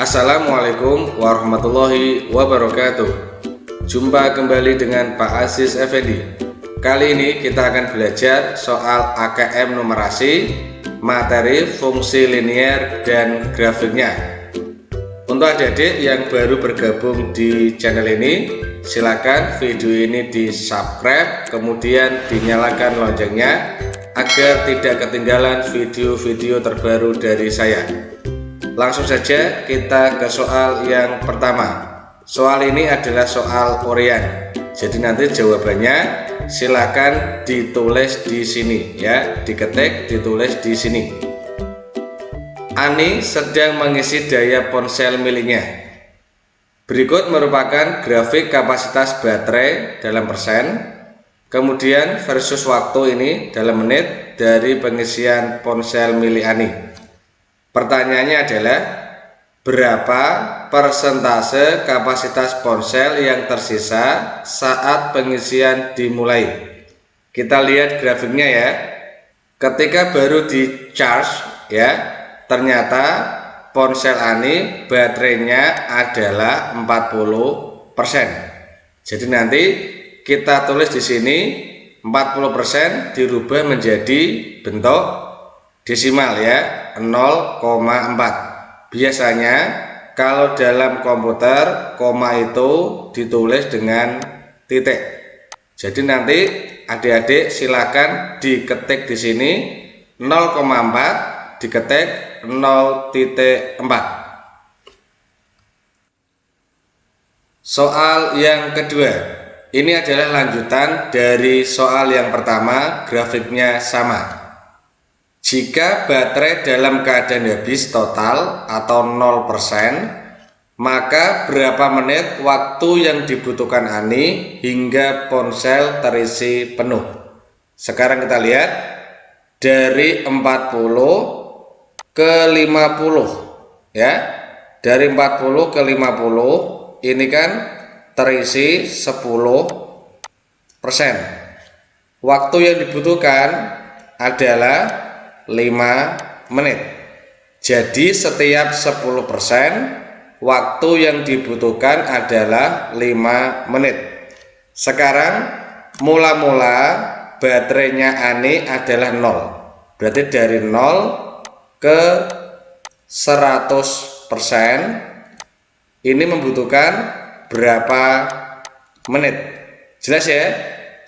Assalamualaikum warahmatullahi wabarakatuh. Jumpa kembali dengan Pak Aziz Effendi. Kali ini kita akan belajar soal AKM numerasi, materi, fungsi linier, dan grafiknya. Untuk adik-adik yang baru bergabung di channel ini, silakan video ini di subscribe, kemudian dinyalakan loncengnya agar tidak ketinggalan video-video terbaru dari saya. Langsung saja kita ke soal yang pertama. Soal ini adalah soal Orian. Jadi nanti jawabannya silakan ditulis di sini ya, diketik, ditulis di sini. Ani sedang mengisi daya ponsel miliknya. Berikut merupakan grafik kapasitas baterai dalam persen, kemudian versus waktu ini dalam menit dari pengisian ponsel milik Ani. Pertanyaannya adalah berapa persentase kapasitas ponsel yang tersisa saat pengisian dimulai. Kita lihat grafiknya ya. Ketika baru di charge ya, ternyata ponsel Ani baterainya adalah 40%. Jadi nanti kita tulis di sini 40% dirubah menjadi bentuk desimal ya, 0,4. Biasanya kalau dalam komputer koma itu ditulis dengan titik. Jadi nanti adik-adik silakan diketik di sini 0,4 diketik 0,4. Soal yang kedua. Ini adalah lanjutan dari soal yang pertama, grafiknya sama. Jika baterai dalam keadaan habis total atau 0%, maka berapa menit waktu yang dibutuhkan Ani hingga ponsel terisi penuh? Sekarang kita lihat dari 40 ke 50 ya. Dari 40 ke 50 ini kan terisi 10%. Waktu yang dibutuhkan adalah 5 menit. Jadi setiap 10% waktu yang dibutuhkan adalah 5 menit. Sekarang mula-mula baterainya Ani adalah 0. Berarti dari 0 ke 100% ini membutuhkan berapa menit? Jelas ya?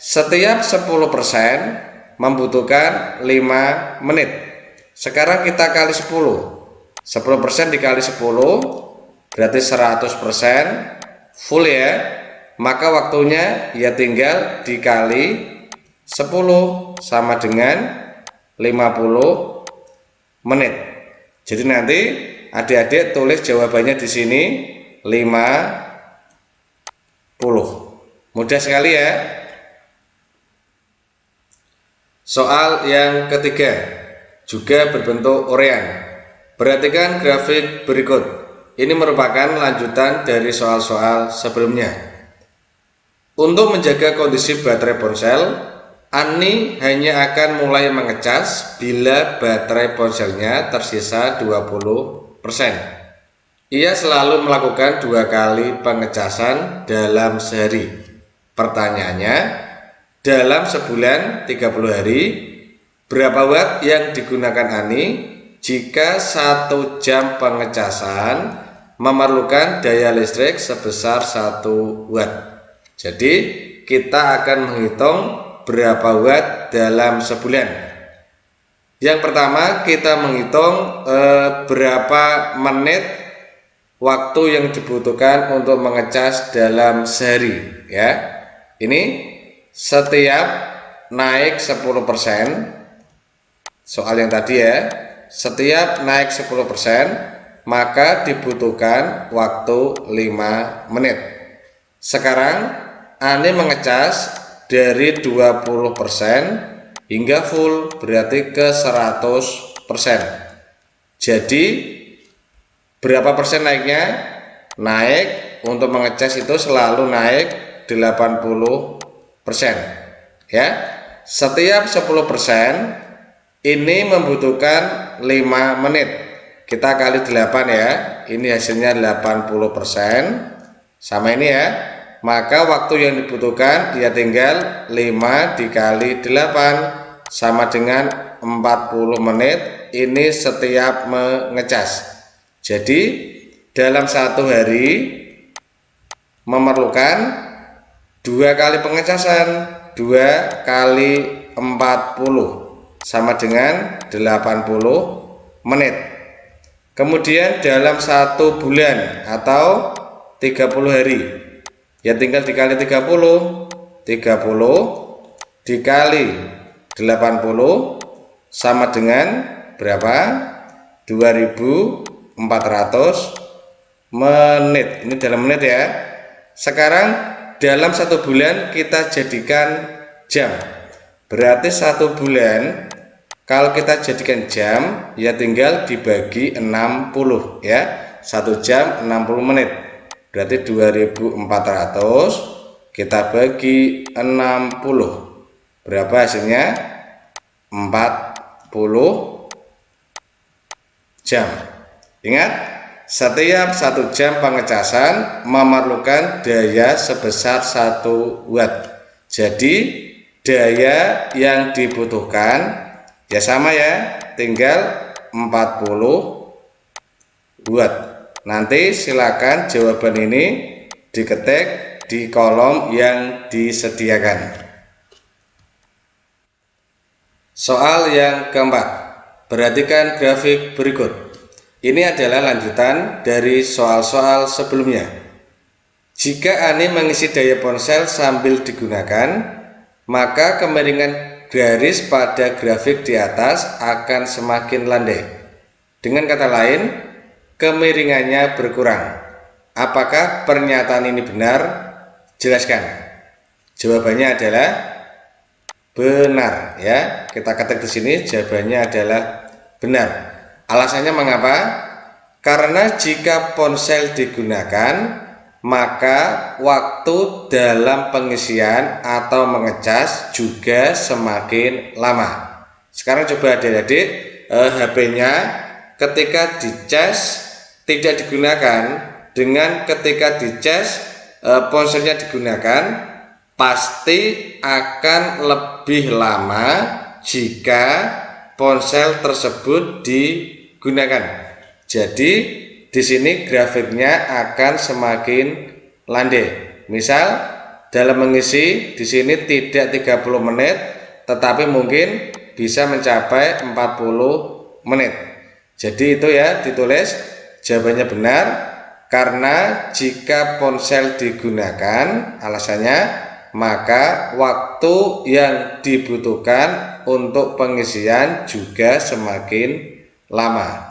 Setiap 10% membutuhkan 5 menit. Sekarang kita kali 10. 10% dikali 10 berarti 100% full ya. Maka waktunya ya tinggal dikali 10 sama dengan 50 menit. Jadi nanti adik-adik tulis jawabannya di sini 50. Mudah sekali ya. Soal yang ketiga juga berbentuk Orian. Perhatikan grafik berikut. Ini merupakan lanjutan dari soal-soal sebelumnya. Untuk menjaga kondisi baterai ponsel, Ani hanya akan mulai mengecas bila baterai ponselnya tersisa 20%. Ia selalu melakukan 2 kali pengecasan dalam sehari. Pertanyaannya, dalam sebulan 30 hari, berapa watt yang digunakan Ani jika 1 jam pengecasan memerlukan daya listrik sebesar 1 watt? Jadi kita akan menghitung berapa watt dalam sebulan. Yang pertama kita menghitung berapa menit waktu yang dibutuhkan untuk mengecas dalam sehari ya. Ini setiap naik 10%, soal yang tadi ya, setiap naik 10% maka dibutuhkan waktu 5 menit. Sekarang Ani mengecas dari 20% hingga full, berarti ke 100%. Jadi berapa persen naiknya? Naik untuk mengecas itu selalu naik 80%. Ya, setiap 10% ini membutuhkan 5 menit. Kita kali 8 ya. ini hasilnya 80%, sama ini ya. Maka waktu yang dibutuhkan ya tinggal 5 dikali 8 sama dengan 40 menit. Ini setiap mengecas. Jadi dalam satu hari memerlukan 2 kali pengecasan, 2 kali 40 sama dengan 80 menit. Kemudian dalam 1 bulan atau 30 hari ya tinggal dikali 30 dikali 80 sama dengan berapa? 2400 menit. Ini dalam menit ya. Sekarang dalam 1 bulan kita jadikan jam. Berarti 1 bulan kalau kita jadikan jam ya tinggal dibagi 60 ya. 1 jam 60 menit. Berarti 2400 kita bagi 60. Berapa hasilnya? 40 jam. Ingat, setiap 1 jam pengecasan memerlukan daya sebesar 1 watt. Jadi daya yang dibutuhkan ya sama ya, tinggal 40 watt. Nanti silakan jawaban ini diketik di kolom yang disediakan. Soal yang keempat, perhatikan grafik berikut. Ini adalah lanjutan dari soal-soal sebelumnya. Jika Ani mengisi daya ponsel sambil digunakan, maka kemiringan garis pada grafik di atas akan semakin landai. Dengan kata lain, kemiringannya berkurang. Apakah pernyataan ini benar? Jelaskan. Jawabannya adalah benar ya. Kita ketik di sini jawabannya adalah benar. Alasannya mengapa? Karena jika ponsel digunakan, maka waktu dalam pengisian atau mengecas juga semakin lama. Sekarang coba adik-adik HP-nya ketika dicas tidak digunakan dengan ketika dicas ponselnya digunakan, pasti akan lebih lama jika ponsel tersebut digunakan. Jadi di sini grafiknya akan semakin landai. Misal dalam mengisi di sini tidak 30 menit, tetapi mungkin bisa mencapai 40 menit. Jadi itu ya, ditulis jawabannya benar karena jika ponsel digunakan, alasannya maka waktu yang dibutuhkan untuk pengisian juga semakin lama.